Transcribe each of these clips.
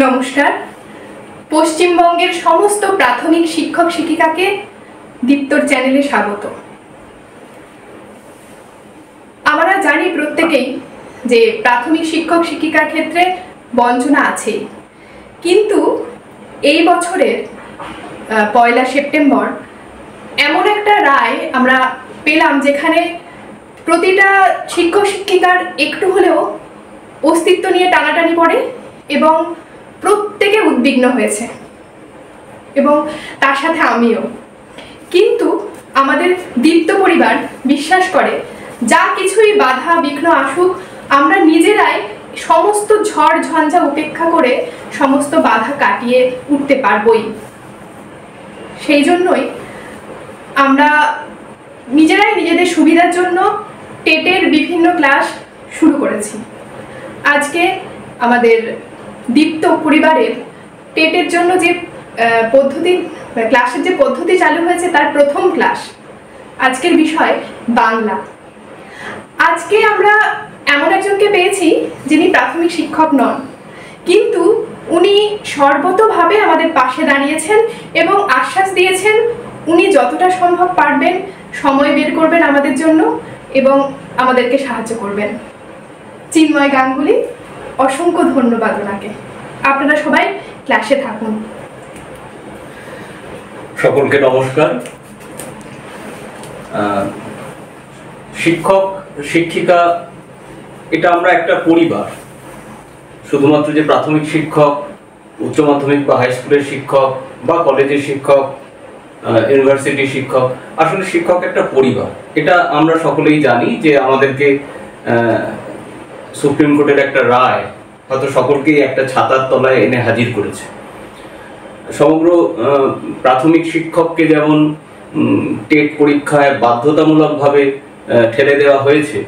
নমস্কার। পশ্চিমবঙ্গের সমস্ত প্রাথমিক শিক্ষক শিক্ষিকাকে দীপ্তর চ্যানেলে স্বাগত। আমরা জানি প্রত্যেকেই যে প্রাথমিক শিক্ষক শিক্ষিকার ক্ষেত্রে বঞ্চনা আছেই, কিন্তু এই বছরের 1 সেপ্টেম্বর এমন একটা রায় আমরা পেলাম যেখানে প্রতিটা শিক্ষক শিক্ষিকার একটু হলেও অস্তিত্ব নিয়ে টানাটানি পড়ে এবং প্রত্যেকে উদ্বিগ্ন হয়েছে, এবং তার সাথে আমিও। কিন্তু আমাদের দীপ্ত পরিবার বিশ্বাস করে যা কিছুই বাধা বিঘ্ন আসুক, আমরা নিজেরাই সমস্ত ঝড় ঝঞ্ঝা উপেক্ষা করে সমস্ত বাধা কাটিয়ে উঠতে পারবই। সেই জন্যই আমরা নিজেরাই নিজেদের সুবিধার জন্য টেটের বিভিন্ন ক্লাস শুরু করেছি। আজকে আমাদের দীপ্ত পরিবারের টেটের জন্য যে ক্লাসের যে পদ্ধতি চালু হয়েছে তার প্রথম ক্লাস। আজকের বিষয় বাংলা। আজকে আমরা এমন একজনকে পেয়েছি যিনি প্রাথমিক শিক্ষক নন, কিন্তু উনি সর্বতোভাবে আমাদের পাশে দাঁড়িয়েছেন এবং আশ্বাস দিয়েছেন উনি যতটা সম্ভব পারবেন সময় বের করবেন আমাদের জন্য এবং আমাদেরকে সাহায্য করবেন। চিন্ময় গাঙ্গুলি, অসংখ্য ধন্যবাদ ওনাকে। আপনারা সবাই ক্লাসে থাকুন। সকলকে নমস্কার। শিক্ষক শিক্ষিকা এটা আমরা একটা পরিবার। শুধুমাত্র যে প্রাথমিক শিক্ষক, উচ্চ মাধ্যমিক বা হাই স্কুলের শিক্ষক বা কলেজের শিক্ষক, ইউনিভার্সিটি শিক্ষক, আসলে শিক্ষক একটা পরিবার। এটা আমরা সকলেই জানি যে আমাদেরকে সুপ্রিম কোর্টের একটা রায় হয়তো সকলকেই একটা ছাতার তলায় এনে হাজির করেছে। সমগ্র প্রাথমিক শিক্ষককে যেমন টেট পরীক্ষায় বাধ্যতামূলকভাবে ঠেলে দেওয়া হয়েছে,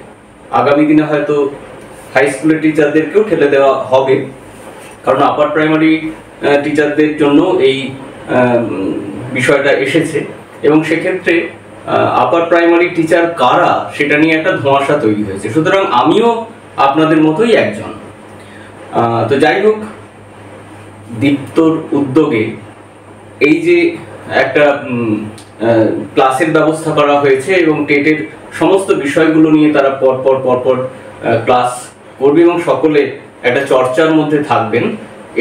আগামী দিনে হয়তো হাই স্কুলের টিচারদেরকেও ঠেলে দেওয়া হবে, কারণ আপার প্রাইমারি টিচারদের জন্য এই বিষয়টা এসেছে এবং সেক্ষেত্রে আপার প্রাইমারি টিচার কারা সেটা নিয়ে একটা ধোঁয়াশা তৈরি হয়েছে। সুতরাং আমিও আপনাদের মতোই একজন। তো যাই হোক, দীপ্তর উদ্যোগে এই যে একটা ক্লাসের ব্যবস্থা করা হয়েছে এবং টেটের সমস্ত বিষয়গুলো নিয়ে তারা পরপর ক্লাস করবে এবং সকলে একটা চর্চার মধ্যে থাকবেন,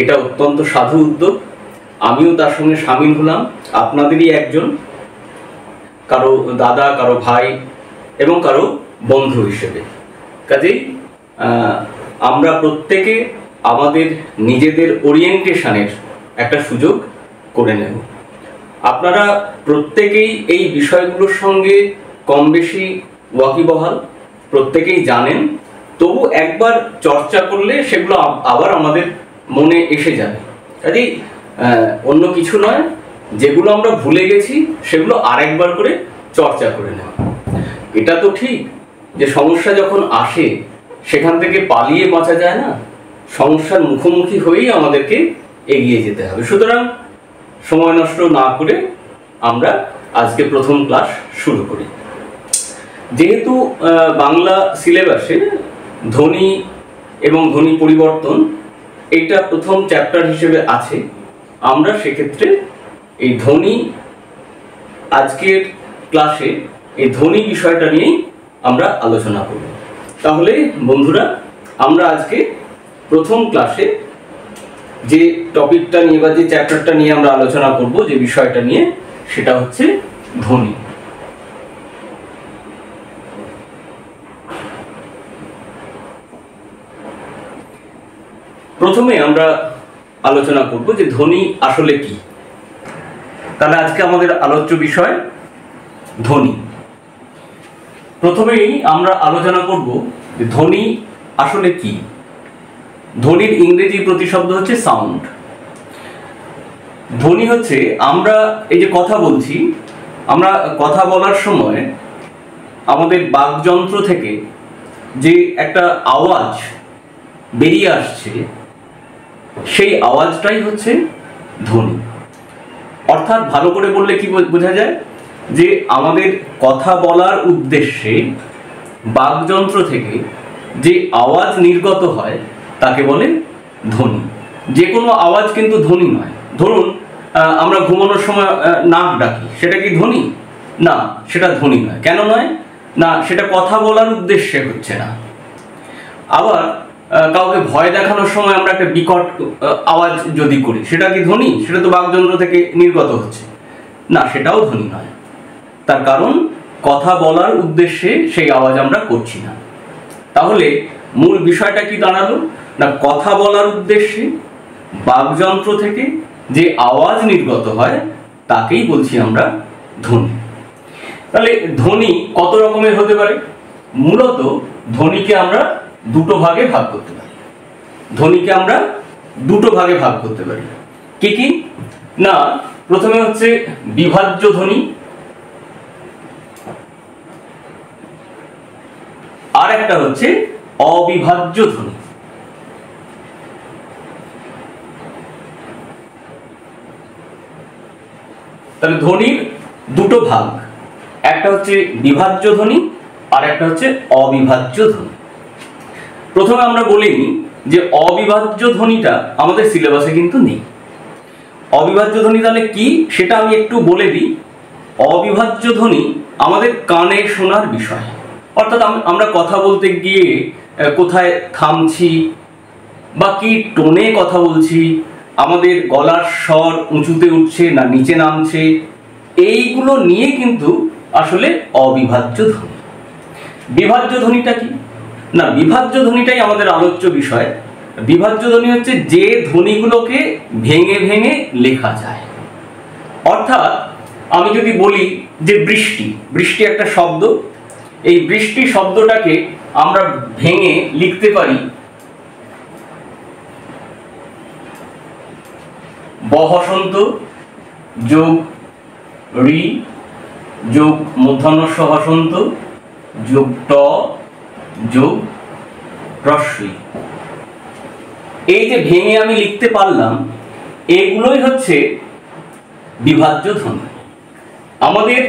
এটা অত্যন্ত সাধু উদ্যোগ। আমিও তার সঙ্গে সামিল হলাম, আপনাদেরই একজন, কারো দাদা, কারো ভাই এবং কারো বন্ধু হিসেবে। কাজেই আমরা প্রত্যেকে আমাদের নিজেদের ওরিয়েন্টেশনের একটা সুযোগ করে নেব। আপনারা প্রত্যেকেই এই বিষয়গুলোর সঙ্গে কম বেশি ওয়াকিবহাল, প্রত্যেকেই জানেন, তবু একবার চর্চা করলে সেগুলো আবার আমাদের মনে এসে যাবে। কাজেই অন্য কিছু নয়, যেগুলো আমরা ভুলে গেছি সেগুলো আরেকবার করে চর্চা করে নেওয়া। এটা তো ঠিক যে সমস্যা যখন আসে সেখান থেকে পালিয়ে বাঁচা যায় না, সমস্যার মুখোমুখি হয়েই আমাদেরকে এগিয়ে যেতে হবে। সুতরাং সময় নষ্ট না করে আমরা আজকে প্রথম ক্লাস শুরু করি। যেহেতু বাংলা সিলেবাসে ধ্বনি এবং ধ্বনি পরিবর্তন এইটা প্রথম চ্যাপ্টার হিসেবে আছে, আমরা সেক্ষেত্রে এই ধ্বনি, আজকের ক্লাসে এই ধ্বনি বিষয়টা নিয়েই আমরা আলোচনা করব। তাহলে বন্ধুরা, আমরা আজকে প্রথম ক্লাসে যে টপিকটা নিয়ে বা যে চ্যাপ্টারটা নিয়ে আমরা আলোচনা করব, যে বিষয়টা নিয়ে, সেটা হচ্ছে ধ্বনি। প্রথমে আমরা আলোচনা করব যে ধ্বনি আসলে কি। তাহলে আজকে আমাদের আলোচ্য বিষয় ধ্বনি। প্রথমেই আমরা আলোচনা করব যে ধ্বনি আসলে কি। ধ্বনির ইংরেজি প্রতিশব্দ হচ্ছে সাউন্ড। ধ্বনি হচ্ছে, আমরা এই যে কথা বলছি, আমরা কথা বলার সময় আমাদের বাকযন্ত্র থেকে যে একটা আওয়াজ বেরিয়ে আসছে, সেই আওয়াজটাই হচ্ছে ধ্বনি। অর্থাৎ ভালো করে বললে কি বোঝা যায়, যে আমাদের কথা বলার উদ্দেশ্যে বাকযন্ত্র থেকে যে আওয়াজ নির্গত হয় তাকে বলে ধ্বনি যে কোনো আওয়াজ কিন্তু ধ্বনি নয়। ধরুন আমরা ঘুমানোর সময় নাক ডাকি, সেটা কি ধ্বনি? না, সেটা ধ্বনি নয়। কেন নয়? না, সেটা কথা বলার উদ্দেশ্যে হচ্ছে না। আবার কাউকে ভয় দেখানোর সময় আমরা একটা বিকট আওয়াজ যদি করি, সেটা কি ধ্বনি? সেটা তো বাকযন্ত্র থেকে নির্গত হচ্ছে, না, সেটাও ধ্বনি নয়। তার কারণ কথা বলার উদ্দেশ্যে সেই আওয়াজ আমরা করছি না। তাহলে মূল বিষয়টা কি দাঁড়ালো? না, কথা বলার উদ্দেশ্যে বাকযন্ত্র থেকে যে আওয়াজ নির্গত হয় তাকেই বলছি আমরা ধ্বনি। তাহলে ধ্বনি কত রকমের হতে পারে? মূলত ধ্বনিকে আমরা দুটো ভাগে ভাগ করতে পারি। ধ্বনিকে আমরা দুটো ভাগে ভাগ করতে পারি। কি কি? না, প্রথমে হচ্ছে বিভাজ্য ধ্বনি, আর একটা হচ্ছে অবিভাজ্য ধ্বনি। তাহলে ধ্বনির দুটো ভাগ, একটা হচ্ছে বিভাজ্য ধ্বনি আর একটা হচ্ছে অবিভাজ্য ধ্বনি। প্রথমে আমরা বলিনি যে অবিভাজ্য ধ্বনিটা আমাদের সিলেবাসে কিন্তু নেই। অবিভাজ্য ধ্বনি তাহলে কি সেটা আমি একটু বলে দিই। অবিভাজ্য ধ্বনি আমাদের কানে শোনার বিষয়, অর্থাৎ আমরা কথা বলতে গিয়ে কোথায় থামছি বা কি টোনে কথা বলছি, আমাদের গলার স্বর উঁচুতে উঠছে না নিচে নামছে, এইগুলো নিয়ে কিন্তু আসলে অবিভাজ্য ধ্বনি। বিভাজ্য ধ্বনিটা কি? না, বিভাজ্য ধ্বনিটাই আমাদের আলোচ্য বিষয়। বিভাজ্য ধ্বনি হচ্ছে যে ধ্বনিগুলোকে ভেঙে ভেঙে লেখা যায়। অর্থাৎ আমি যদি বলি যে বৃষ্টি, বৃষ্টি একটা শব্দ, এই বৃষ্টি শব্দটাকে আমরা ভেঙে লিখতে পারি বহসন্ত যোগ রি যোগ মূর্ধন্য হসন্ত যোগ ট যোগ রস্বই। এই যে ভেঙে আমি লিখতে পারলাম, এগুলোই হচ্ছে বিভাজ্য ধ্বনি। আমাদের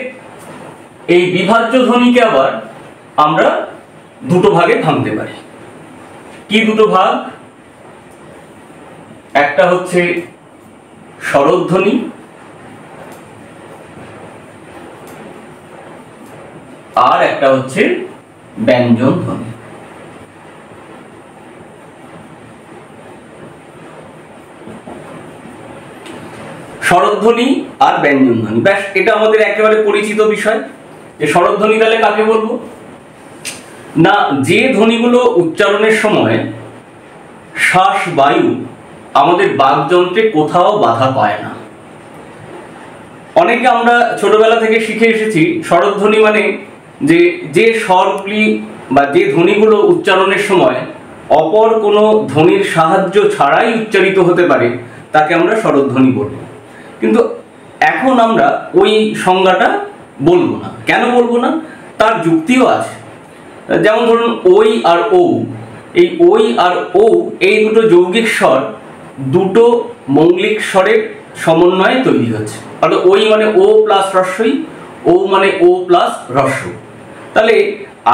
এই বিভাজ্য ধ্বনিকে আবার আমরা দুটো ভাগে ভাঙতে পারি। কি দুটো ভাগ? একটা হচ্ছে স্বরধ্বনি আর একটা হচ্ছে ব্যঞ্জন ধ্বনি। স্বরধ্বনি আর ব্যঞ্জন ধ্বনি, ব্যাস, এটা আমাদের একেবারে পরিচিত বিষয়। যে স্বরধ্বনি তাহলে কাকে বলবো? না, যে ধ্বনিগুলো উচ্চারণের সময় শ্বাস বায়ু আমাদের বাকযন্ত্রে কোথাও বাধা পায় না। অনেকে আমরা ছোটবেলা থেকে শিখে এসেছি স্বরধ্বনি মানে যে স্বরগুলি বা যে ধ্বনিগুলো উচ্চারণের সময় অপর কোনো ধ্বনির সাহায্য ছাড়াই উচ্চারিত হতে পারে তাকে আমরা স্বরধ্বনি বলব। কিন্তু এখন আমরা ওই সংজ্ঞাটা বলবো না। কেন বলবো না? তার যুক্তিও আছে। যেমন ধরুন ওই আর ও, এই ওই আর ও এই দুটো যৌগিক স্বর দুটো মৌলিক স্বরের সমন্বয়ে তৈরি হচ্ছে। অর্থাৎ ওই মানে ও প্লাস হ্রস্বই, ও মানে ও প্লাস হ্রস্ব। তাহলে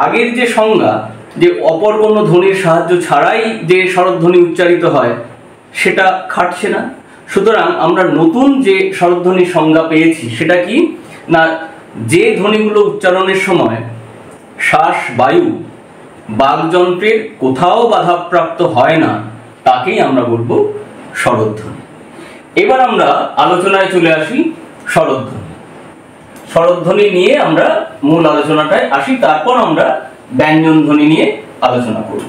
আগের যে সংজ্ঞা যে অপর কোনো ধ্বনির সাহায্য ছাড়াই যে স্বরধ্বনি উচ্চারিত হয় সেটা খাটছে না। সুতরাং আমরা নতুন যে স্বরধ্বনির সংজ্ঞা পেয়েছি সেটা কি? না, যে ধ্বনিগুলো উচ্চারণের সময় শ্বাস বায়ু বাকযন্ত্রের কোথাও বাধাপ্রাপ্ত হয় না তাকেই আমরা বলবো স্বরধ্বনি। এবার আমরা আলোচনায় চলে আসি স্বরধ্বনি। স্বরধ্বনি নিয়ে আমরা মূল আলোচনাটায় আসি, তারপর আমরা ব্যঞ্জন ধ্বনি নিয়ে আলোচনা করব।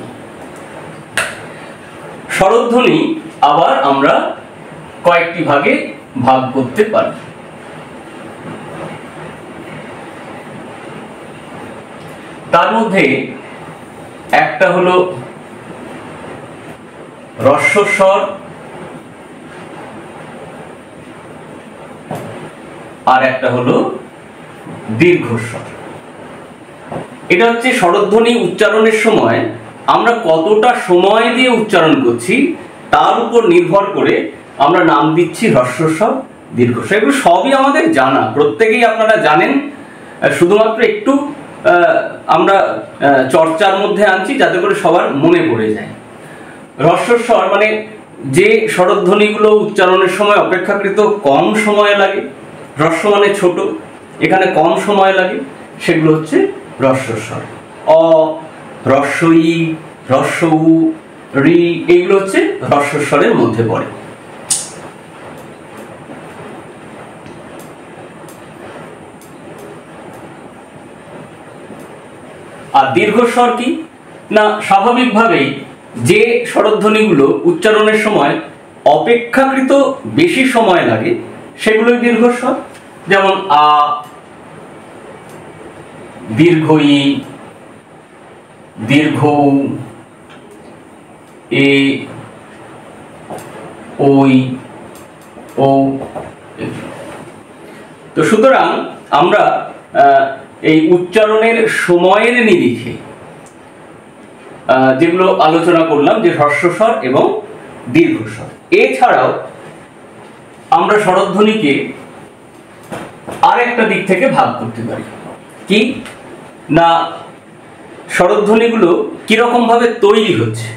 স্বরধ্বনি আবার আমরা কয়েকটি ভাগে ভাগ করতে পারি। তার মধ্যে একটা হলো হ্রস্বস্বর আর একটা হলো দীর্ঘস্বর। এটা হচ্ছে স্বরধ্বনি উচ্চারণের সময় আমরা কতটা সময় দিয়ে উচ্চারণ করছি তার উপর নির্ভর করে আমরা নাম দিচ্ছি হ্রস্বস্বর, দীর্ঘস্বর। এগুলো সবই আমাদের জানা, প্রত্যেকেই আপনারা জানেন, শুধুমাত্র একটু আমরা চর্চার মধ্যে আনছি যাতে করে সবার মনে পড়ে যায়। হ্রস্বস্বর মানে যে স্বরধ্বনিগুলো উচ্চারণের সময় অপেক্ষাকৃত কম সময় লাগে, হ্রস্ব মানে ছোট, এখানে কম সময় লাগে, সেগুলো হচ্ছে হ্রস্বস্বর। অ, হ্রস্ব ই, হ্রস্ব উ, রি, এগুলো হচ্ছে হ্রস্বস্বরের মধ্যে পড়ে। আর দীর্ঘস্বর কি না, স্বাভাবিকভাবেই যে স্বরধ্বনিগুলো উচ্চারণের সময় অপেক্ষাকৃত বেশি সময় লাগে সেগুলোই দীর্ঘস্বর। যেমন আ, দীর্ঘ ই, দীর্ঘ উ, এ, ওই, ও। তো সুতরাং আমরা এই উচ্চারণের সময়ের নিরিখে যেগুলো আলোচনা করলাম, যে হ্রস্বস্বর এবং দীর্ঘস্বর, এছাড়াও আমরা স্বরধ্বনিকে আরেকটা দিক থেকে ভাগ করতে পারি। কি না, স্বরধ্বনিগুলো কিরকম ভাবে তৈরি হচ্ছে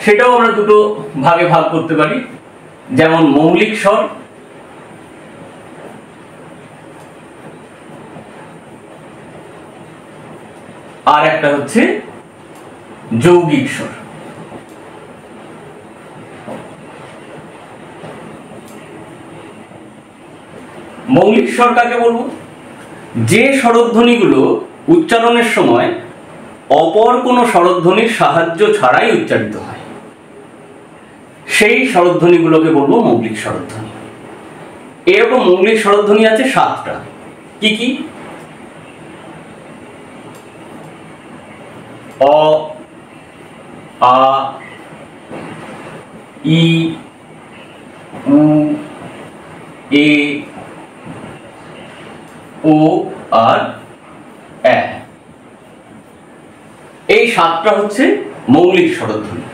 সেটাও আমরা দুটো ভাগে ভাগ করতে পারি। যেমন মৌলিক স্বর আর একটা হচ্ছে যৌগিক স্বর। মৌলিক স্বর কাকে বলবো? যে স্বরধ্বনিগুলো উচ্চারণের সময় অপর কোনো স্বরধ্বনির সাহায্য ছাড়াই উচ্চারিত হয়, সেই স্বরধ্বনিগুলোকে বলবো মৌলিক স্বরধ্বনি। এরকম মৌলিক স্বরধ্বনি আছে 7টা। কি কি? অ, আ, ই, উ, এ, ও আর এ। এই 7টা হচ্ছে মৌলিক স্বরধ্বনি।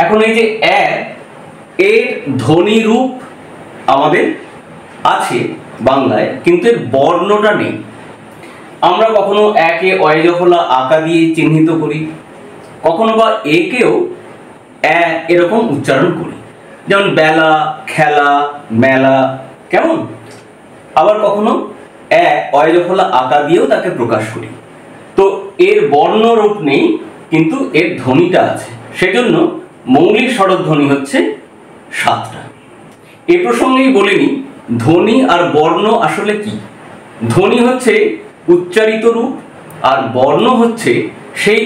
এখন এই যে এ, এর ধ্বনি রূপ আমাদের আছে বাংলায়, কিন্তু এর বর্ণটা নেই। আমরা কখনো একে অয়জফলা আকা দিয়ে চিহ্নিত করি, কখনো বা একেও এরকম উচ্চারণ করি, যেমন বেলা, খেলা, মেলা, কেমন? আবার কখনো অয়জফলা আকা দিয়েও তাকে প্রকাশ করি। তো এর বর্ণরূপ নেই, কিন্তু এর ধ্বনিটা আছে, সেজন্য মৌলিক স্বরধ্বনি হচ্ছে 7টা। এ প্রসঙ্গেই বলে নিই, ধ্বনি আর বর্ণ আসলে কি। ধ্বনি হচ্ছে উচ্চারিত রূপ, আর বর্ণ হচ্ছে সেই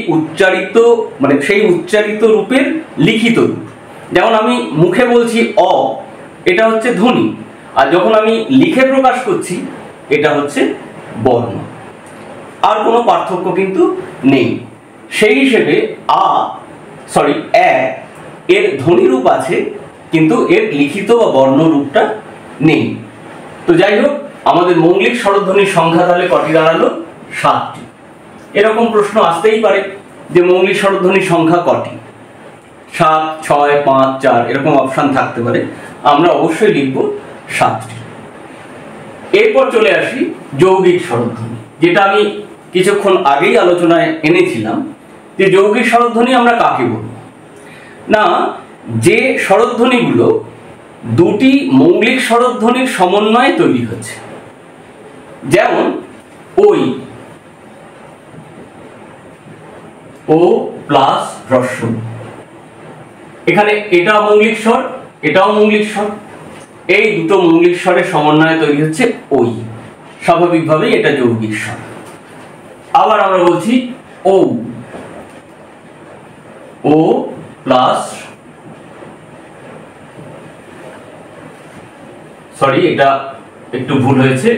উচ্চারিত রূপের লিখিত রূপ। যেমন আমি মুখে বলছি অ, এটা হচ্ছে ধ্বনি, আর যখন আমি লিখে প্রকাশ করছি এটা হচ্ছে বর্ণ। আর কোনো পার্থক্য কিন্তু নেই। সেই হিসেবে এর ধ্বনি রূপ আছে, কিন্তু এর লিখিত বা বর্ণ রূপটা নেই। তো যাই হোক, আমাদের মৌলিক স্বরধ্বনির সংখ্যা তাহলে কটি দাঁড়ালো? 7টি। এরকম প্রশ্ন আসতেই পারে যে মৌলিক স্বরধ্বনির সংখ্যা কটি? 7, 6, 5, 4 এরকম অপশন থাকতে পারে। আমরা অবশ্যই লিখব 7টি। এরপর চলে আসি যৌগিক স্বরধ্বনি, যেটা আমি কিছুক্ষণ আগেই আলোচনায় এনেছিলাম। যে যৌগিক স্বরধ্বনি আমরা কাকে বলবো? না, যে স্বরধ্বনিগুলো দুটি মৌলিক স্বরধ্বনির সমন্বয়ে তৈরি হচ্ছে। যেমন ওই, ও প্লাস হ্রস্ব, এখানে এটা মৌলিক স্বর, এটাও মৌলিক স্বর, এই দুটো মৌলিক স্বরের সমন্বয়ে তৈরি হচ্ছে ওই। স্বাভাবিকভাবেই এটা যৌগিক স্বর। আবার আমরা বলছি ও, ও প্লাস, সরি এটা একটু ভুল হয়েছে,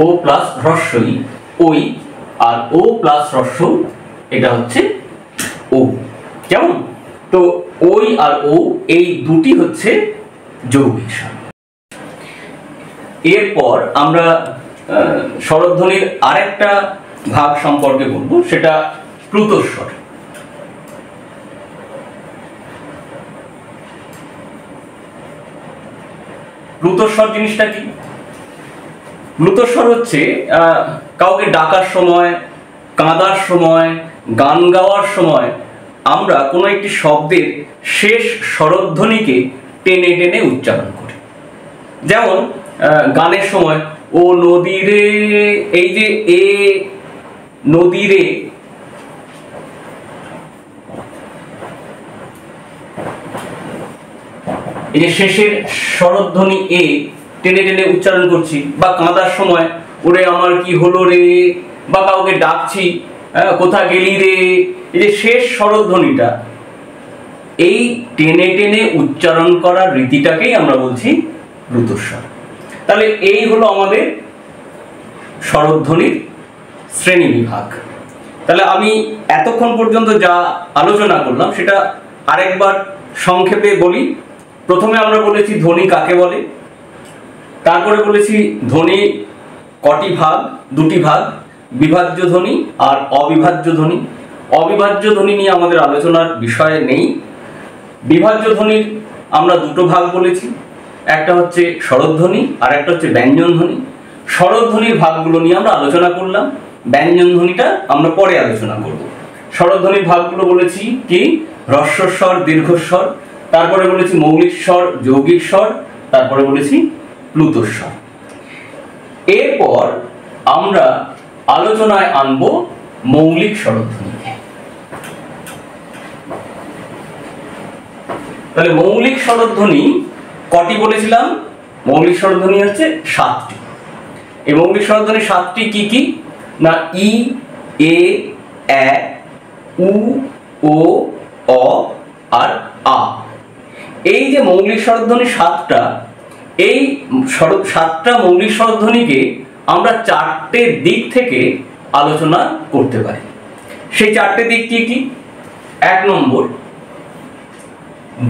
ও প্লাস হ্রস্বই ওই, আর ও প্লাস হ্রস্ব এটা হচ্ছে ও। কেমন? তো ওই আর ও, এই দুটি হচ্ছে যৌগিক স্বর। এরপর আমরা স্বরধ্বনির আরেকটা ভাগ সম্পর্কে বলবো, সেটা প্লুতস্বর। প্লুতস্বর জিনিসটা কি? প্লুতস্বর হচ্ছে কাউকে ডাকার সময়, কাঁদার সময়, গান গাওয়ার সময় আমরা কোনো একটি শব্দের শেষ স্বরধ্বনিকে টেনে টেনে উচ্চারণ করি। যেমন গানের সময় ও নদীরে, এই যে এ নদীরে, এই যে শেষের স্বরধ্বনি এ টেনে টেনে উচ্চারণ করছি। বা কাঁদার সময় ওরে আমার কি হলো রে, বা কাউকে ডাকছি কোথা গেলি রে, এই যে শেষ স্বরধ্বনিটা, এই টেনে টেনে উচ্চারণ করার রীতিটাকেই আমরা বলছি রুদ্ধস্বর। তাহলে এই হলো আমাদের স্বরধ্বনির শ্রেণী বিভাগ। তাহলে আমি এতক্ষণ পর্যন্ত যা আলোচনা করলাম সেটা আরেকবার সংক্ষেপে বলি। প্রথমে আমরা বলেছি ধ্বনি কাকে বলে, তারপরে বলেছি ধ্বনি কটি ভাগ, দুটি ভাগ, বিভাজ্য ধ্বনি আর অবিভাজ্য ধ্বনি। অবিভাজ্য ধ্বনি নিয়ে আমাদের আলোচনার বিষয় নেই। বিভাজ্য ধ্বনির আমরা দুটো ভাগ বলেছি, একটা হচ্ছে স্বরধ্বনি আর একটা হচ্ছে ব্যঞ্জন ধ্বনি। স্বরধ্বনির ভাগগুলো নিয়ে আমরা আলোচনা করলাম, ব্যঞ্জন ধ্বনিটা আমরা পরে আলোচনা করব। স্বরধ্বনির ভাগগুলো বলেছি কি, হ্রস্বস্বর, দীর্ঘস্বর, তারপরে বলেছি মৌলিক স্বর, যৌগিক স্বর, তারপরে বলেছি প্লুতস্বর। এরপর আমরা আলোচনায় আনব মৌলিক স্বরধ্বনিকে। তাহলে মৌলিক স্বরধ্বনি কটি বলেছিলাম? মৌলিক স্বরধ্বনি হচ্ছে 7টি। এই মৌলিক স্বরধ্বনি 7টি কি কি না, ই, এ, এ, উ, ও, অ আর আ। এই যে মৌলিক স্বরধ্বনি 7টা, এই 7টা মৌলিক স্বরধ্বনিকে আমরা 4টে দিক থেকে আলোচনা করতে পারি। সেই 4টে দিক কি কি? 1 নম্বর,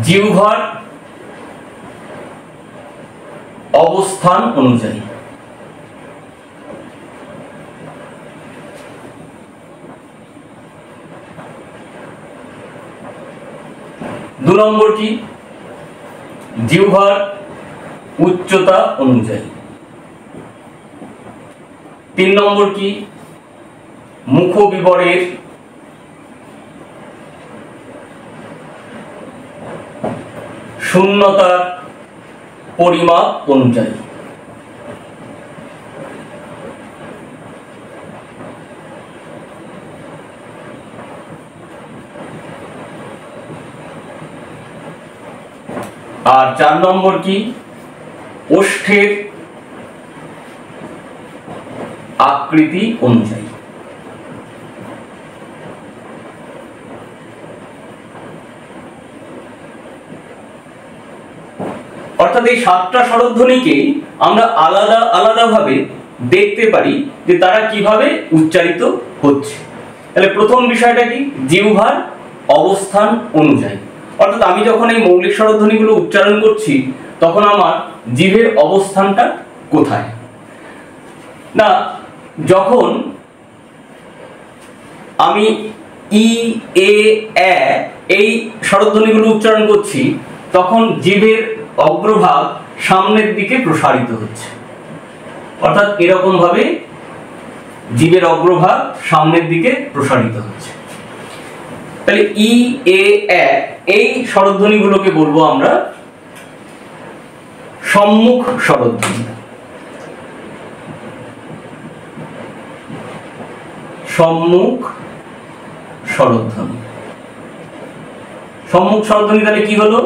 জিহ্বার অবস্থান অনুযায়ী। 2 নম্বর কি, জিহ্বার উচ্চতা অনুযায়ী। 3 নম্বর কি, মুখবিবরের শূন্যতার পরিমাপ অনুযায়ী। আর 4 নম্বর কি, ওষ্ঠের আকৃতি অনুযায়ী। অর্থাৎ এই 7টা স্বরধ্বনিকে আমরা আলাদা আলাদা ভাবে দেখতে পারি যে তারা কিভাবে উচ্চারিত হচ্ছে। তাহলে প্রথম বিষয়টা কি, জিহ্বার অবস্থান অনুযায়ী। অর্থাৎ আমি যখন এই মৌলিক স্বরধ্বনিগুলো উচ্চারণ করছি তখন আমার জিভের অবস্থানটা কোথায়? না, যখন আমি ই, এ, এ এই স্বরধ্বনিগুলো উচ্চারণ করছি তখন জিভের অগ্রভাগ সামনের দিকে প্রসারিত হচ্ছে। অর্থাৎ এরকম ভাবে জিভের অগ্রভাগ সামনের দিকে প্রসারিত হচ্ছে। তাহলে ই, এ, এ এই স্বরধ্বনিগুলোকে বলবো আমরা সম্মুখ স্বরধ্বনি। সম্মুখ স্বরধ্বনি। সম্মুখ স্বরধ্বনি তাহলে কি হলো,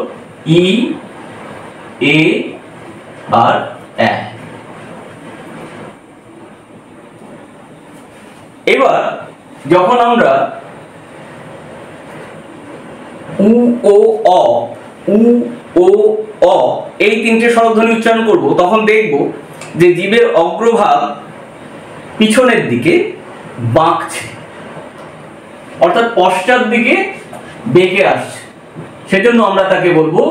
ই, এ আর এ। এবার যখন আমরা উ, ও, অ, উ, ও, অ এই 3টে স্বরধ্বনি উচ্চারণ করব তখন দেখব যে জিভের অগ্রভাগ পিছনের দিকে বাঁকছে, অর্থাৎ পশ্চাৎ দিকে বেঁকে আসছে। সেজন্য আমরা তাকে বলবো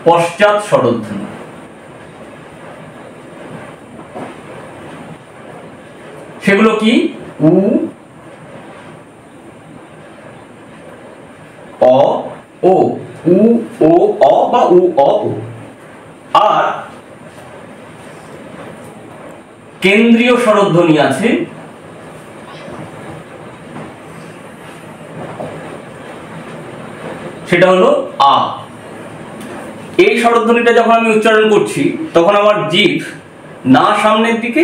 পশ্চাৎ স্বরধ্বনি। সেগুলো কি, উ, অ, ও, উ, ও, অ বা উ, অ, ও। আর কেন্দ্রীয় স্বরধ্বনি আছে সেটা হলো আ। এই স্বরধ্বনিটা যখন আমি উচ্চারণ করছি তখন আমার জিভ না সামনের দিকে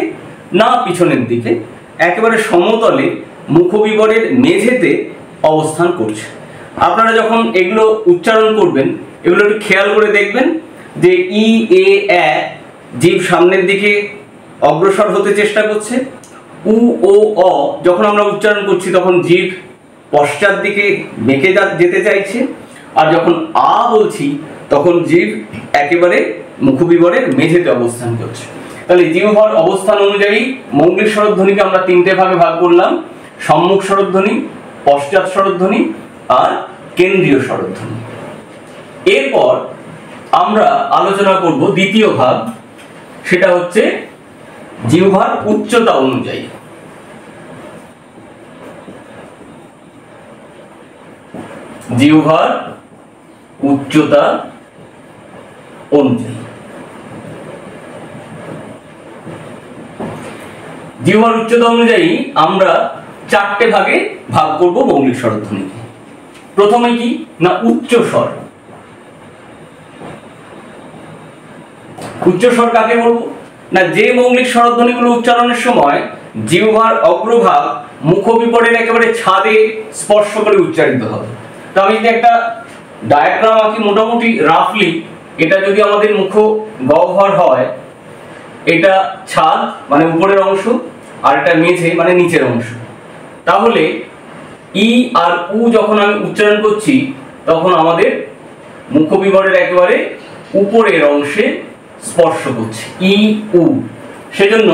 না পিছনের দিকে, একেবারে সমতলে মুখবিবরের মেঝেতে অবস্থান করছে। আপনারা যখন এগুলো উচ্চারণ করবেন এগুলো একটু খেয়াল করে দেখবেন যে ই এ এ জিভ সামনের দিকে অগ্রসর হতে চেষ্টা করছে, উ ও অ যখন আমরা উচ্চারণ করছি তখন জিভ পশ্চাৎ দিকে বেঁকে যেতে চাইছে, আর যখন আ বলছি তখন জিভ একেবারে মুখবিবরের মেঝেতে অবস্থান করছে। তাহলে জিহ্বার অবস্থান অনুযায়ী মৌলিক স্বরধ্বনিকে আমরা তিনটে ভাগে ভাগ করলাম: সম্মুখ স্বরধ্বনি, পশ্চাৎ স্বরধ্বনি আর কেন্দ্রীয় স্বরধ্বনি। এরপর আমরা আলোচনা করব দ্বিতীয় ভাগ, সেটা হচ্ছে জিহ্বার উচ্চতা অনুযায়ী। জিহ্বার উচ্চতা অনুযায়ী জিহ্বার উচ্চতা অনুযায়ী আমরা চারটে ভাগে ভাগ করব মৌলিক স্বরধ্বনিকে। প্রথমে কি না উচ্চ স্বর। উচ্চ স্বর কাকে বলবো না যে মৌলিক স্বরধ্বনিগুলো উচ্চারণের সময় জিহ্বার অগ্রভাগ মুখবিবরের একেবারে ছাদে স্পর্শ করে উচ্চারিত হবে। তো আমি যদি একটা ডায়াগ্রাম আঁকি মোটামুটি রাফলি, এটা যদি আমাদের মুখ গহ্বর হয়, এটা ছাদ মানে উপরের অংশ, আর এটা মেঝে মানে নিচের অংশ, তাহলে ই আর উ যখন আমি উচ্চারণ করছি তখন আমাদের মুখবিবরের একেবারে উপরের অংশে স্পর্শ করছে ই উ, সেজন্য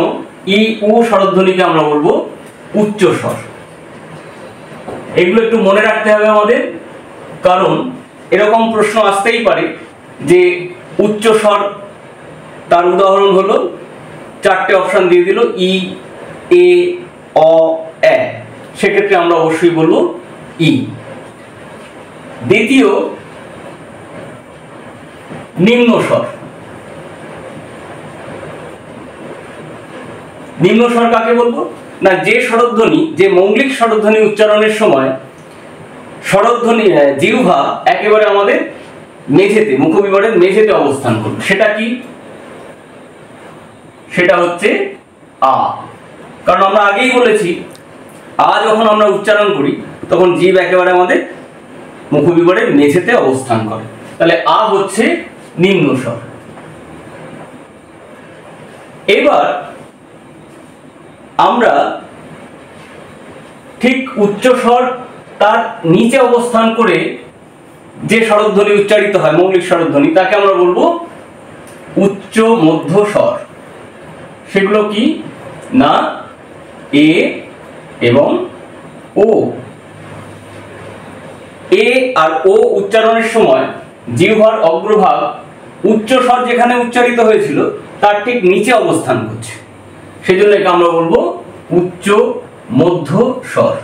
ই উ স্বরধ্বনিকে আমরা বলবো উচ্চ স্বর। এগুলো একটু মনে রাখতে হবে আমাদের, কারণ এরকম প্রশ্ন আসতেই পারে যে উচ্চ স্বর, তার উদাহরণ হলো চারটে অপশন দিয়ে দিল ই এ অ এ, সেক্ষেত্রে আমরা অবশ্যই বলবো ই। দ্বিতীয় নিম্ন স্বর। নিম্ন স্বর কাকে বলবো না যে স্বরধ্বনি, যে মৌলিক স্বরধ্বনি উচ্চারণের সময় স্বরধ্বনি জিহ্বা একেবারে আমাদের মেঝেতে মুখবিবরের মেঝেতে অবস্থান করবে। সেটা কি? সেটা হচ্ছে আ। কারণ আমরা আগেই বলেছি আ যখন আমরা উচ্চারণ করি তখন জিভ একেবারে আমাদের মুখবিবরের মেঝেতে অবস্থান করে, তাহলে আ হচ্ছে নিম্ন স্বর। এবার আমরা ঠিক উচ্চ স্বর তার নিচে অবস্থান করে যে স্বরধ্বনি উচ্চারিত হয় মৌলিক স্বরধ্বনি, তাকে আমরা বলবো উচ্চ মধ্য স্বর। সেগুলো কি না এ এবং ও। এ আর ও উচ্চারণের সময় জিহ্বার অগ্রভাগ উচ্চ স্বর যেখানে উচ্চারিত হয়েছিল তার ঠিক নিচে অবস্থান করছে, সেজন্য একে আমরা বলবো উচ্চ মধ্য স্বর।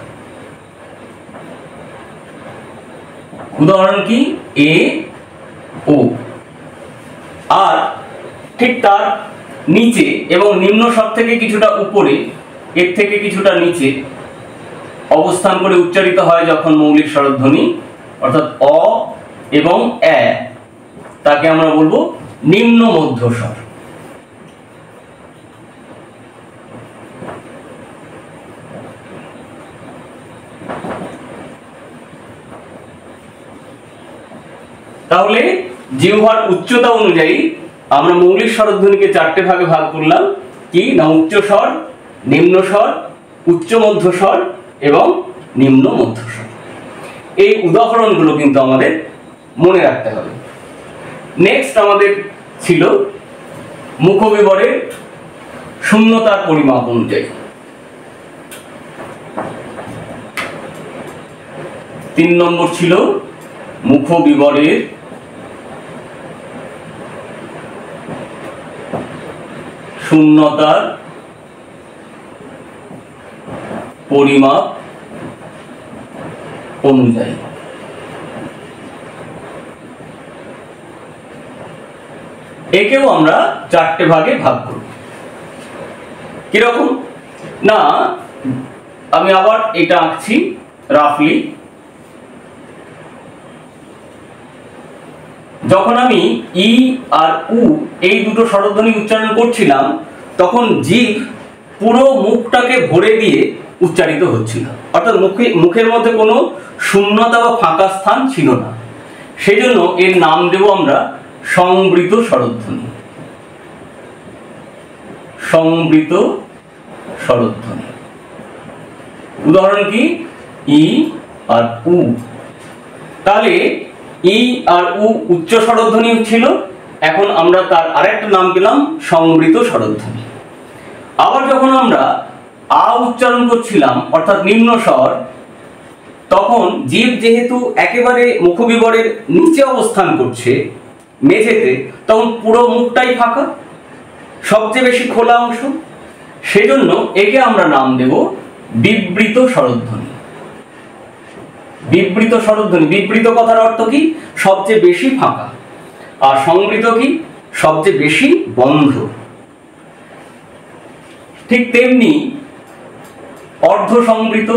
উদাহরণ কি এ ও। আর ঠিক তার নিচে এবং নিম্ন স্বর থেকে কিছুটা উপরে, এর থেকে কিছুটা নিচে অবস্থান করে উচ্চারিত হয় যখন মৌলিক স্বরধ্বনি অর্থাৎ অ এবং এ, তাকে আমরা বলবো নিম্ন মধ্য স্বর। তাহলে জিহ্বার উচ্চতা অনুযায়ী আমরা মৌলিক স্বরধ্বনিকে চারটে ভাগে ভাগ করলাম, কি না উচ্চ স্বর, নিম্ন স্বর, উচ্চ মধ্য স্বর এবং নিম্ন মধ্য স্বর। এই উদাহরণগুলো কিন্তু আমাদের মনে রাখতে হবে। নেক্সট আমাদের ছিল মুখবিবরের শূন্যতার পরিমাপ অনুযায়ী। 3 নম্বর ছিল মুখবিবরের শূন্যতার পরিমাপ অনুযায়ী। একেও আমরা চারটে ভাগে ভাগ করব। কিরকম না, আমি আবার এটা আঁকছি রাফলি। যখন আমি ই আর উ এই দুটো স্বরধ্বনি উচ্চারণ করছিলাম তখন জিভ পুরো মুখটাকে ভরে দিয়ে উচ্চারিত হচ্ছিল, অর্থাৎ মুখের মধ্যে কোনো শূন্যতা বা ফাঁকা স্থান ছিল না। সেই জন্য এর নাম দেব আমরা সংবৃত স্বরধ্বনি। সংবৃত স্বরধ্বনি। উদাহরণ কি? ই আর উ। তাহলে ই আর উ উচ্চ স্বরধ্বনি ছিল, এখন আমরা তার আরেকটা নাম পেলাম সংবৃত স্বরধ্বনি। আবার যখন আমরা আ উচ্চারণ করছিলাম অর্থাৎ নিম্ন স্বর, তখন জিভ যেহেতু একেবারে মুখবিবরের নিচে অবস্থান করছে মেঝেতে, তখন পুরো মুখটাই ফাঁকা, সবচেয়ে বেশি খোলা অংশ। সেজন্য একে আমরা নাম দেব বিবৃত স্বরধ্বনি। বিবৃত স্বরধ্বনি। বিবৃত কথার অর্থ কি? সবচেয়ে বেশি ফাঁকা। আর সংবৃত কি? সবচেয়ে বেশি বন্ধ। ঠিক তেমনি অর্ধ সংবৃত।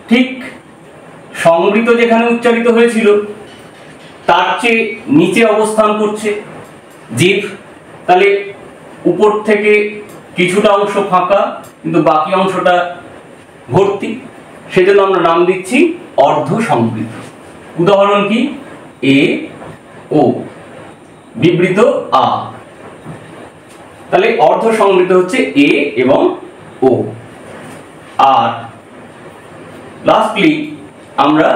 ঠিক সংবৃত যেখানে উচ্চারিত হয়েছিল তার চেয়ে নিচে অবস্থান করছে জিভ, তাহলে উপর থেকে কিছুটা অংশ ফাঁকা কিন্তু বাকি অংশটা ভর্তি, সেজন্য আমরা নাম দিচ্ছি অর্ধ সংবৃত। উদাহরণ কি? এ ও, বিবৃত আ। তাহলে অর্ধ সংবৃত হচ্ছে এ এবং ও। আর লাস্টলি আমরা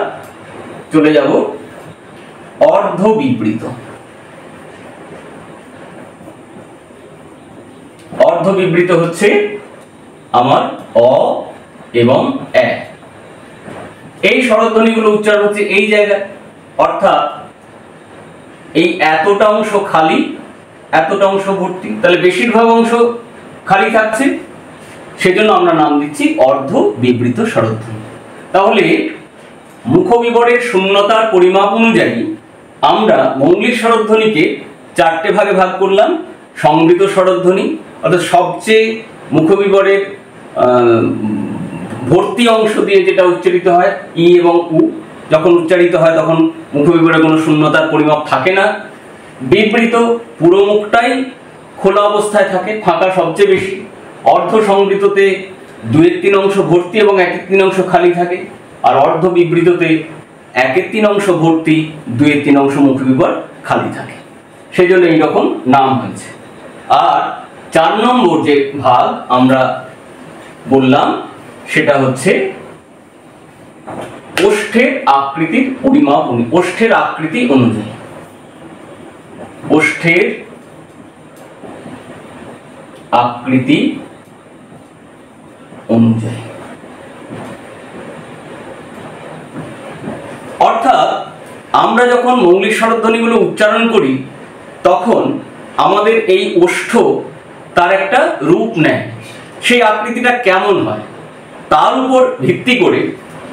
চলে যাব অর্ধ বিবৃত। অর্ধ বিবৃত হচ্ছে আমার অ এবং এ। এই স্বরধ্বনিগুলো উচ্চারণ হচ্ছে এই জায়গায়, অর্থাৎ এই এতটা অংশ খালি, এতটা অংশ ভর্তি, তাহলে বেশিরভাগ অংশ খালি থাকছে, সেজন্য আমরা নাম দিচ্ছি অর্ধ বিবৃত স্বরধ্বনি। তাহলে মুখবিবরের শূন্যতার পরিমাপ অনুযায়ী আমরা মৌলিক স্বরধ্বনিকে চারটে ভাগে ভাগ করলাম। সংবৃত স্বরধ্বনি অর্থাৎ সবচেয়ে মুখবিবরের ভর্তি অংশ দিয়ে যেটা উচ্চারিত হয়, ই এবং উ যখন উচ্চারিত হয় তখন মুখবিবরে কোনো শূন্যতার পরিমাপ থাকে না। বিবৃত, পুরো মুখটাই খোলা অবস্থায় থাকে, ফাঁকা সবচেয়ে বেশি। অর্ধ সংবৃততে 2/3 অংশ ভর্তি এবং 1/3 অংশ খালি থাকে। আর অর্ধ বিবৃততে 1/3 অংশ ভর্তি, 2/3 অংশ মুখবিবর খালি থাকে, সেই জন্য এইরকম নাম হয়েছে। আর 4 নম্বর যে ভাগ আমরা বললাম সেটা হচ্ছে ওষ্ঠের আকৃতির পরিমাপ, ওষ্ঠের আকৃতি অনুযায়ী। ওষ্ঠের আকৃতি অনুযায়ী, অর্থাৎ আমরা যখন মৌলিক স্বরধ্বনিগুলো উচ্চারণ করি তখন আমাদের এই ওষ্ঠ তার একটা রূপ নেয়। সেই আকৃতিটা কেমন হয় তার উপর ভিত্তি করে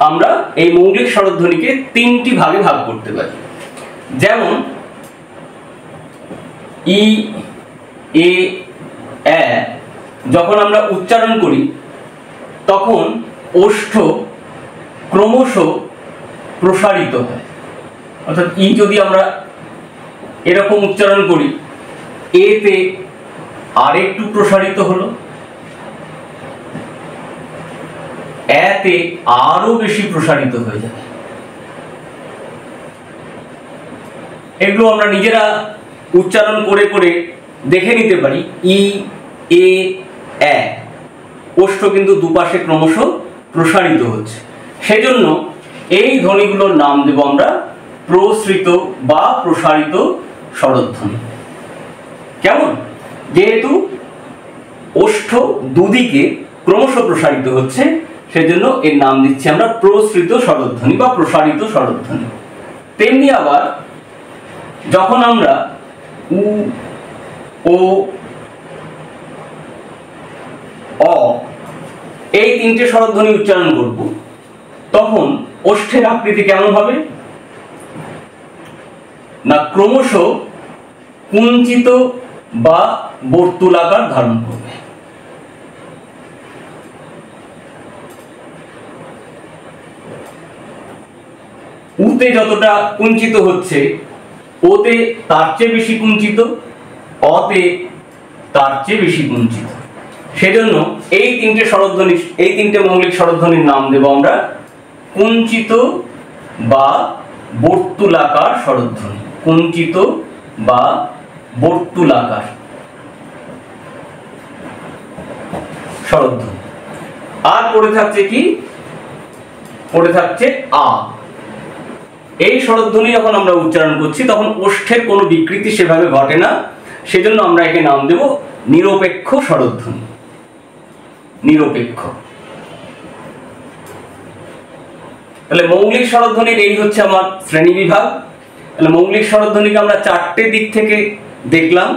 আমরা এই মৌলিক স্বরধ্বনিকে 3টি ভাগে ভাগ করতে পারি। যেমন ই, এ, এ যখন আমরা উচ্চারণ করি তখন ওষ্ঠ ক্রমশ প্রসারিত হয়। অর্থাৎ ই যদি আমরা এরকম উচ্চারণ করি, এতে আরেকটু প্রসারিত হলো, এতে আরো বেশি প্রসারিত হয়ে যাবে। এগুলো আমরা নিজেরা উচ্চারণ করে করে দেখে নিতে পারি। ই, এ, এ ওষ্ঠ কিন্তু দুপাশে ক্রমশ প্রসারিত হচ্ছে, সেজন্য এই ধ্বনিগুলোর নাম দেব আমরা প্রসৃত বা প্রসারিত স্বরধ্বনি। কেমন? যেহেতু ওষ্ঠ দুদিকে ক্রমশ প্রসারিত হচ্ছে, সেজন্য এর নাম দিচ্ছি আমরা প্রসৃত স্বরধ্বনি বা প্রসারিত স্বরধ্বনি। তেমনি আবার যখন আমরা উ, ও, অ এই 3টে স্বরধ্বনি উচ্চারণ করব তখন ওষ্ঠের আকৃতি কেমন হবে না ক্রমশ কুঞ্চিত বা বর্তুলাকার ধারণ করবে। উতে যতটা কুঞ্চিত হচ্ছে ওতে তার চেয়ে বেশি কুঞ্চিত, অতে তার চেয়ে বেশি কুঞ্চিত। সেজন্য এই তিনটে মৌলিক স্বরধ্বনির নাম দেব আমরা কুঞ্চিত বা বর্তুলাকার স্বরধ্বনি। কুঞ্চিত বা বর্তুলাকার স্বরধ্বনি। আর পড়ে থাকছে কি? পড়ে থাকছে আ। এই স্বরধ্বনি যখন আমরা উচ্চারণ করছি তখন ওষ্ঠের কোনো বিকৃতি সেভাবে ঘটে না, সেজন্য আমরা একে নাম দেব নিরপেক্ষ স্বরধ্বনি। নিরপেক্ষ। তাহলে মৌলিক স্বরধ্বনির এই হচ্ছে আমার শ্রেণী বিভাগ। তাহলে মৌলিক স্বরধ্বনিকে আমরা চারটে দিক থেকে দেখলাম।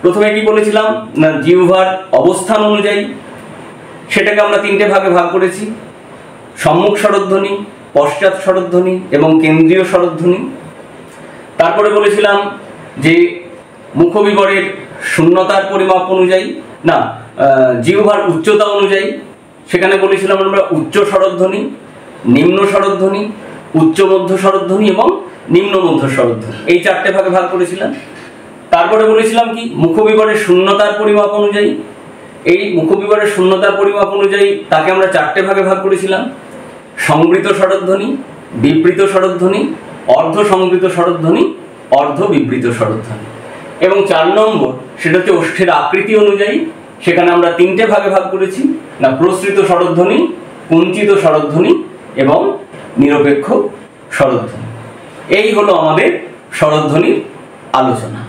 প্রথমে কি বলেছিলাম না, জিহ্বার অবস্থান অনুযায়ী সেটাকে আমরা তিনটে ভাগে ভাগ করেছি, সম্মুখ স্বরধ্বনি, পশ্চাৎ স্বরধ্বনি এবং কেন্দ্রীয় স্বরধ্বনি। তারপরে বলেছিলাম যে মুখবিবরের শূন্যতার পরিমাপ অনুযায়ী, না জিহ্বার উচ্চতা অনুযায়ী, সেখানে বলেছিলাম আমরা উচ্চ স্বরধ্বনি, নিম্ন স্বরধ্বনি, উচ্চ মধ্য স্বরধ্বনি এবং নিম্ন মধ্য স্বরধ্বনি, এই চারটে ভাগে ভাগ করেছিলাম। তারপরে বলেছিলাম কি মুখবিবরের শূন্যতার পরিমাপ অনুযায়ী, এই মুখবিবরের শূন্যতার পরিমাপ অনুযায়ী তাকে আমরা চারটে ভাগে ভাগ করেছিলাম, সংবৃত স্বরধ্বনি, বিবৃত স্বরধ্বনি, অর্ধ সংবৃত স্বরধ্বনি, অর্ধ বিবৃত স্বরধ্বনি। এবং 4 নম্বর সেটা হচ্ছে ওষ্ঠের আকৃতি অনুযায়ী, সেখানে আমরা তিনটে ভাগে ভাগ করেছি, না প্রসৃত স্বরধ্বনি, কুঞ্চিত স্বরধ্বনি এবং নিরপেক্ষ স্বরধ্বনি। এই হলো আমাদের স্বরধ্বনির আলোচনা।